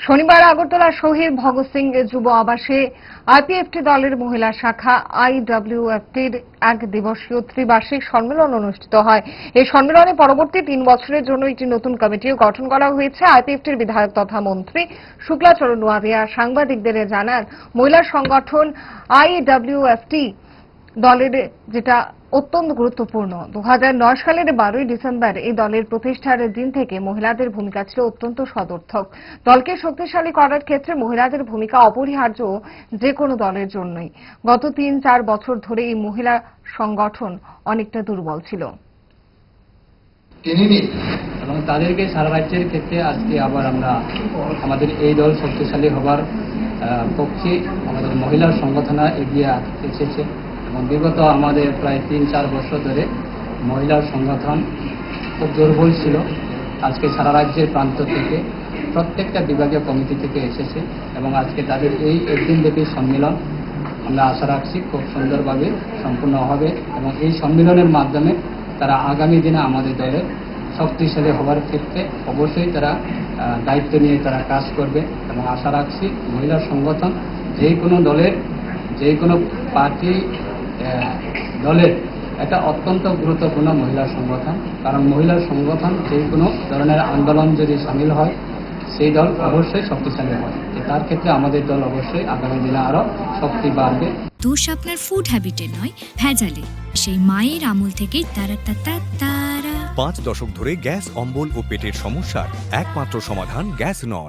শনিবার আগরতলা শহীদ ভগৎ সিং যুব আবাসে আইপিএফটি দলের মহিলা শাখা আইডব্লিউএফটির এক দিবসীয় ত্রিবার্ষিক সম্মেলন অনুষ্ঠিত হয়। এই সম্মেলনে পরবর্তী 3 বছরের জন্য একটি নতুন কমিটিও গঠন করা হয়েছে। আইপিএফটির বিধায়ক তথা মন্ত্রী শুক্লাচরণ ওয়াদিয়া সাংবাদিকদের জানান, মহিলা সংগঠন আইডব্লিউএফটি দলের যেটা অত্যন্ত গুরুত্বপূর্ণ। 2009 সালের 12ই ডিসেম্বর এই দলের প্রতিষ্ঠার দিন থেকে মহিলাদের ভূমিকা ছিল অত্যন্ত সদর্থক। দলকে শক্তিশালী করার ক্ষেত্রে মহিলাদের ভূমিকা অপরিহার্য যে কোনো দলের জন্যই। গত 3-4 বছর ধরে এই মহিলা সংগঠন অনেকটা দুর্বল ছিল এবং তাদেরকে সারা রাজ্যের ক্ষেত্রে আজকে আবার আমরা আমাদের এই দল শক্তিশালী হবার পক্ষে আমাদের মহিলা সংগঠন এগিয়ে এসেছে এবং বিগত আমাদের প্রায় 3-4 বছর ধরে মহিলার সংগঠন খুব দুর্বল ছিল। আজকে সারা রাজ্যের প্রান্ত থেকে প্রত্যেকটা বিভাগীয় কমিটি থেকে এসেছে এবং আজকে তাদের এই একদিনব্যাপী সম্মেলন আমরা আশা রাখছি খুব সুন্দরভাবে সম্পূর্ণ হবে এবং এই সম্মেলনের মাধ্যমে তারা আগামী দিনে আমাদের দলের শক্তিশালী হওয়ার ক্ষেত্রে অবশ্যই তারা দায়িত্ব নিয়ে তারা কাজ করবে এবং আশা রাখছি মহিলা সংগঠন যে কোনো দলের যে কোনো পার্টি দলের একটা অত্যন্ত গুরুত্বপূর্ণ মহিলা সংগঠন, কারণ মহিলা সংগঠন যে কোনো ধরনের আন্দোলন যদি সামিল হয় সেই দল অবশ্যই শক্তিশালী হয়। তার ক্ষেত্রে আমাদের দল অবশ্যই আগামী দিনে আরো শক্তি বাড়বে। দোষ আপনার ফুড হ্যাবিটে নয়, ভেজালে। সেই মায়ের আমল থেকেই তারা 5 দশক ধরে গ্যাস, অম্বল ও পেটের সমস্যার একমাত্র সমাধান গ্যাস নল।